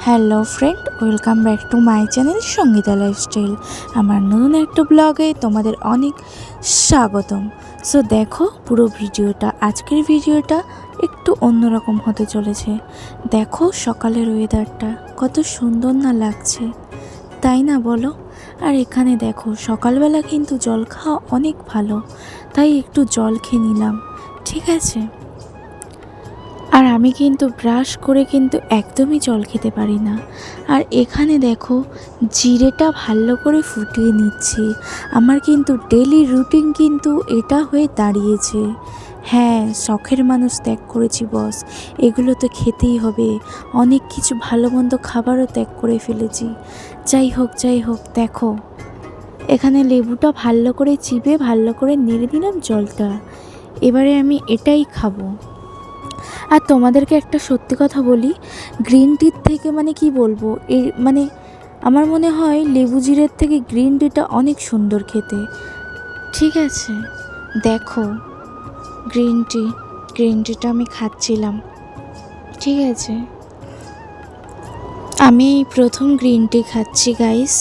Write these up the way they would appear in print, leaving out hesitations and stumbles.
Hello friend, welcome back to my channel Sangeeta lifestyle. আমার নতুন একটা ব্লগে তোমাদের অনেক স্বাগতম। সো দেখো পুরো ভিডিওটা, আজকের ভিডিওটা একটু অন্যরকম হতে চলেছে। দেখো সকালের ওয়েদারটা কত সুন্দর না লাগছে, তাই না বলো? আর এখানে দেখো সকালবেলা কিন্তু জল খাওয়া অনেক ভালো, তাই একটু জল খেয়ে নিলাম, ঠিক আছে। আর আমি কিন্তু ব্রাশ করে কিন্তু একদমই জল খেতে পারি না। আর এখানে দেখো জিরেটা ভালো করে ফুটিয়ে নিচ্ছি। আমার কিন্তু ডেলি রুটিন কিন্তু এটা হয়ে দাঁড়িয়েছে। হ্যাঁ, শখের মানুষ ত্যাগ করেছি বস, এগুলো তো খেতেই হবে। অনেক কিছু ভালো মন্দ খাবারও ত্যাগ করে ফেলেছি। যাই হোক দেখো এখানে লেবুটা ভালো করে চিপে ভালো করে নেড়ে দিলাম জলটা। এবারে আমি এটাই খাবো। আর তোমাদেরকে একটা সত্যি কথা বলি, গ্রিন টির থেকে কি বলবো, আমার মনে হয় লেবু জিরের থেকে গ্রিন টিটা অনেক সুন্দর খেতে, ঠিক আছে। দেখো গ্রিন টিটা আমি খাচ্ছিলাম, ঠিক আছে। আমি প্রথম গ্রিন টি খাচ্ছি গাইস।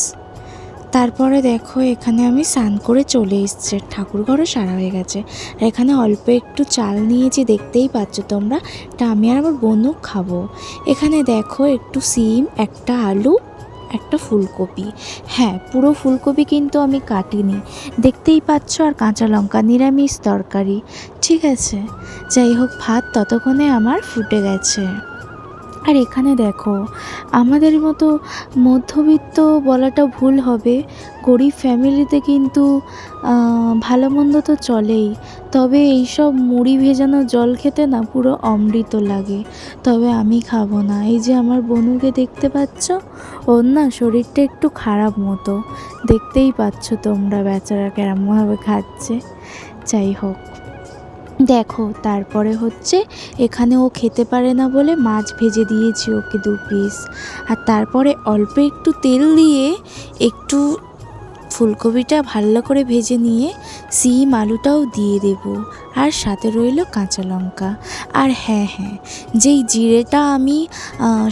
তারপরে দেখো এখানে আমি স্নান করে চলে এসেছি, ঠাকুরঘরও সারা হয়ে গেছে। আর এখানে অল্প একটু চাল নিয়েছি, দেখতেই পাচ্ছ তোমরা। তা আমি আর আমার বোনও খাবো। এখানে দেখো একটু সিম, একটা আলু, একটা ফুলকপি। হ্যাঁ, পুরো ফুলকপি কিন্তু আমি কাটিনি, দেখতেই পাচ্ছ। আর কাঁচা লঙ্কা, নিরামিষ তরকারি, ঠিক আছে। যাই হোক, ভাত ততক্ষণে আমার ফুটে গেছে। আর এখানে দেখো আমাদের মতো মধ্যবিত্ত বলাটা ভুল হবে, গরিব ফ্যামিলিতে কিন্তু ভালো মন্দ তো চলেই, তবে এইসব মুড়ি ভেজানো জল খেতে না পুরো অমৃত লাগে। তবে আমি খাবো না। এই যে আমার বনুকে দেখতে পাচ্ছ, ওর না শরীরটা একটু খারাপ মতো, দেখতেই পাচ্ছ তোমরা, বেচারা কেমনভাবে খাচ্ছে। যাই হোক দেখো, তারপরে হচ্ছে এখানে ও খেতে পারে না বলে মাছ ভেজে দিয়েছি ওকে 2 পিস। আর তারপরে অল্প একটু তেল দিয়ে একটু ফুলকপিটা ভালো করে ভেজে নিয়ে সিম আলুটাও দিয়ে দেব। আর সাথে রইল কাঁচা লঙ্কা। আর হ্যাঁ, যেই জিরেটা আমি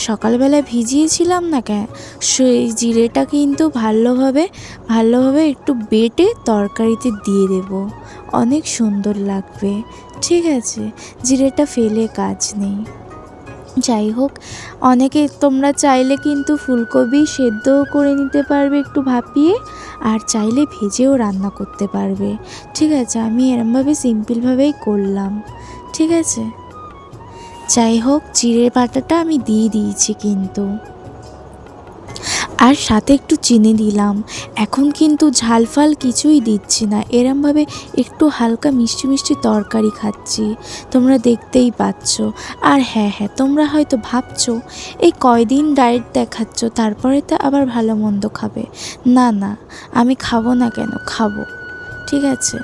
সকালবেলা ভিজিয়েছিলাম না সেই জিরেটা কিন্তু ভালোভাবে একটু বেটে তরকারিতে দিয়ে দেব, অনেক সুন্দর লাগবে, ঠিক আছে। জিরেটা ফেলে কাজ নেই। যাই হোক, অনেকে তোমরা চাইলে কিন্তু ফুলকপি সেদ্ধও করে নিতে পারবে একটু ভাপিয়ে, আর চাইলে ভেজেও রান্না করতে পারবে, ঠিক আছে। আমি এরমভাবে সিম্পলভাবেই করলাম, ঠিক আছে। যাই হোক, জিরের বাটাটা আমি দিয়ে দিয়েছি কিন্তু, আর সাথে একটু চিনি দিলাম। এখন কিন্তু ঝাল ফাল কিছুই দিচ্ছি না, এরমভাবে একটু হালকা মিষ্টি মিষ্টি তরকারি খাচ্ছি, তোমরা দেখতেই পাচ্ছ। আর হ্যাঁ, তোমরা হয়তো ভাবছো এই কয়দিন ডায়েট দেখাচ্ছ, তারপরে তো আবার ভালো মন্দ খাবে। না, আমি খাবো না কেন, খাবো, ঠিক আছে।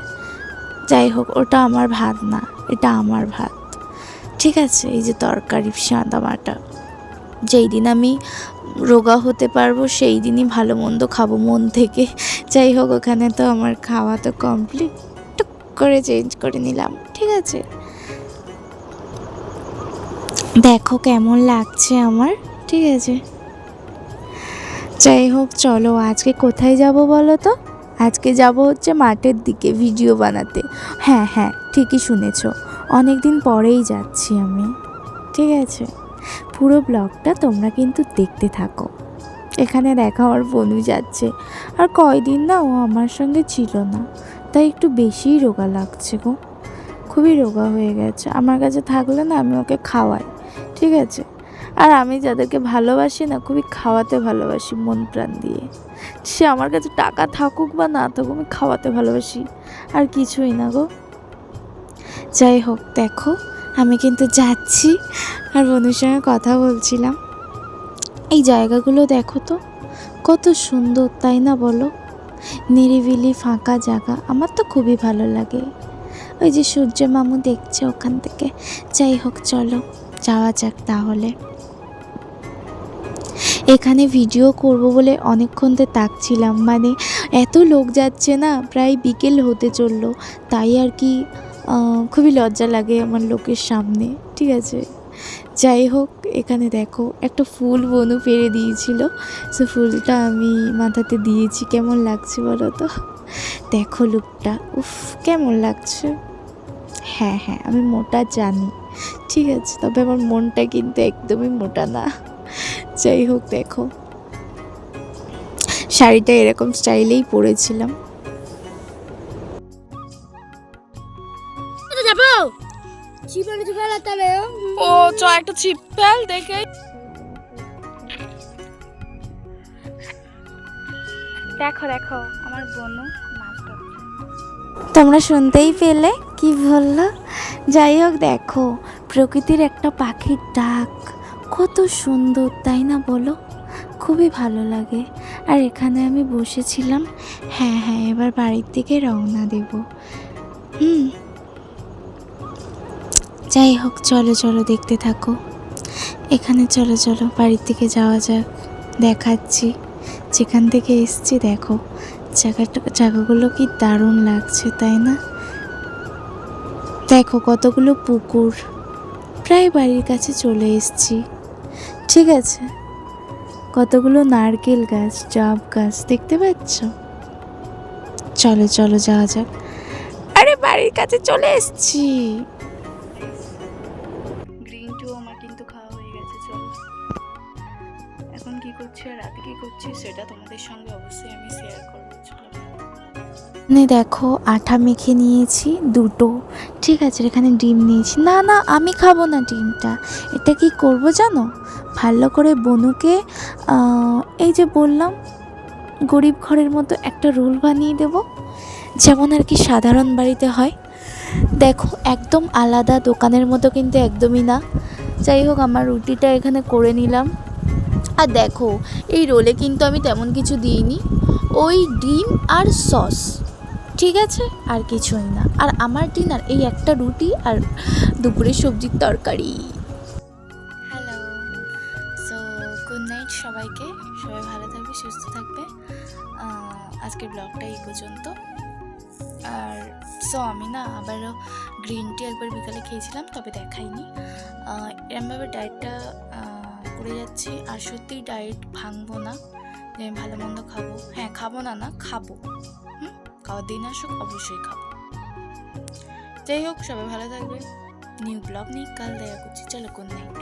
যাই হোক, ওটা আমার ভাত না, এটা আমার ভাত, ঠিক আছে। এই যে তরকারি সাদা মাটা, যেই দিন আমি রোগা হতে পারবো সেই দিনই ভালো মন্দ খাবো মন থেকে। যাই হোক, ওখানে তো আমার খাওয়া তো কমপ্লিট, টুক করে চেঞ্জ করে নিলাম, ঠিক আছে। দেখো কেমন লাগছে আমার, ঠিক আছে। যাই হোক, চলো আজকে কোথায় যাব বলো তো? আজকে যাব হচ্ছে মাঠের দিকে ভিডিও বানাতে। হ্যাঁ, ঠিকই শুনেছ, অনেক দিন পরেই যাচ্ছি আমি, ঠিক আছে। পুরো ব্লগটা তোমরা কিন্তু দেখতে থাকো। এখানে দেখা আমার বনু যাচ্ছে, আর কয়দিন না ও আমার সঙ্গে ছিল না, তাই একটু বেশিই রোগা লাগছে গো, খুবই রোগা হয়ে গেছে। আমার কাছে থাকলে না আমি ওকে খাওয়াই, ঠিক আছে। আর আমি যাদেরকে ভালোবাসি না, খুবই খাওয়াতে ভালোবাসি মন প্রাণ দিয়ে। সে আমার কাছে টাকা থাকুক বা না থাকুক, আমি খাওয়াতে ভালোবাসি, আর কিছুই না গো। যাই হোক, দেখো আমি কিন্তু যাচ্ছি, আর বন্ধুর সঙ্গে কথা বলছিলাম। এই জায়গাগুলো দেখো তো কত সুন্দর, তাই না বলো? নিরিবিলি ফাঁকা জায়গা, আমার তো খুবই ভালো লাগে। ওই যে সূর্য মামু দেখছে ওখান থেকে। যাই হোক, চলো যাওয়া যাক তাহলে। এখানে ভিডিও করব বলে অনেকক্ষণ তো তাকছিলাম, এত লোক যাচ্ছে না, প্রায় বিকেল হতে চললো, তাই আর কি খুবই লজ্জা লাগে আমার লোকের সামনে, ঠিক আছে। যাই হোক, এখানে দেখো একটা ফুল বনু পেরে দিয়েছিল, সে ফুলটা আমি মাথাতে দিয়েছি। কেমন লাগছে বলো তো? দেখো লুকটা, উফ কেমন লাগছে। হ্যাঁ হ্যাঁ, আমি মোটা জানি, ঠিক আছে, তবে আমার মনটা কিন্তু একদমই মোটা না। যাই হোক, দেখো শাড়িটা এরকম স্টাইলেই পরেছিলাম। ও চ একটা ছিপ ফেল দেখে। দেখো দেখো আমার বোনু মাছ ধরছে। তোমরা শুনতেই পেলে কি বললো। যাই হোক, দেখো প্রকৃতির একটা পাখির ডাক কত সুন্দর, তাই না বলো? খুবই ভালো লাগে। আর এখানে আমি বসেছিলাম। হ্যাঁ হ্যাঁ, এবার বাড়ির দিকে রওনা দেব। যাই হোক, চলো চলো দেখতে থাকো। এখানে চলো চলো বাড়ির দিকে যাওয়া যাক। দেখাচ্ছি যেখান থেকে এসছি। দেখো জায়গাগুলো কি দারুণ লাগছে, তাই না? দেখো কতগুলো পুকুর, প্রায় বাড়ির কাছে চলে এসছি। ঠিক আছে, কতগুলো নারকেল গাছ, ডাব গাছ দেখতে পাচ্ছ? চলো চলো যাওয়া যাক। আরে বাড়ির কাছে চলে এসছি। গ্রিন টিও আমার কিন্তু খাওয়া হয়ে গেছে। চলো এখন কি করছি আর রাতে কি করছি সেটা তোমাদের সঙ্গে অবশ্যই আমি শেয়ার করবো। চলো দেখো আটা মেখে নিয়েছি দুটো, ঠিক আছে, এখানে ডিম নিয়েছি। না না, আমি খাবো না ডিমটা। এটা কি করব জানো? ভালো করে বনুকে এই যে বললাম গরিব ঘরের মতো একটা রোল বানিয়ে দেব, যেমন আর কি সাধারণ বাড়িতে হয়। দেখো একদম আলাদা, দোকানের মতো কিন্তু একদমই না। যাই হোক, আমার রুটিটা এখানে করে নিলাম। আর দেখো এই রোলে কিন্তু আমি তেমন কিছু দিইনি, ওই ডিম আর সস, ঠিক আছে, আর কিছুই না। আর আমার ডিনার এই একটা রুটি আর দুপুরের সবজির তরকারি। হ্যালো, সো গুড নাইট সবাইকে। সবাই ভালো থাকবে, সুস্থ থাকবে। আজকের ব্লগটা এই পর্যন্ত। আর সো আমি না আবারও গ্রিন টি একবার বিকালে খেয়েছিলাম, তবে দেখাইনি। এরমভাবে ডায়েটটা করে যাচ্ছি। আর সত্যিই ডায়েট ভাঙবো না, যে আমি ভালো মন্দ খাবো। হ্যাঁ, খাবো না না, খাবো। খাওয়ার দিন আসুক, অবশ্যই খাবো। যাই হোক, সবাই ভালো থাকবে। নিউ ব্লগ নিয়ে কাল দেখা করছি। চলো, গুড নাইট।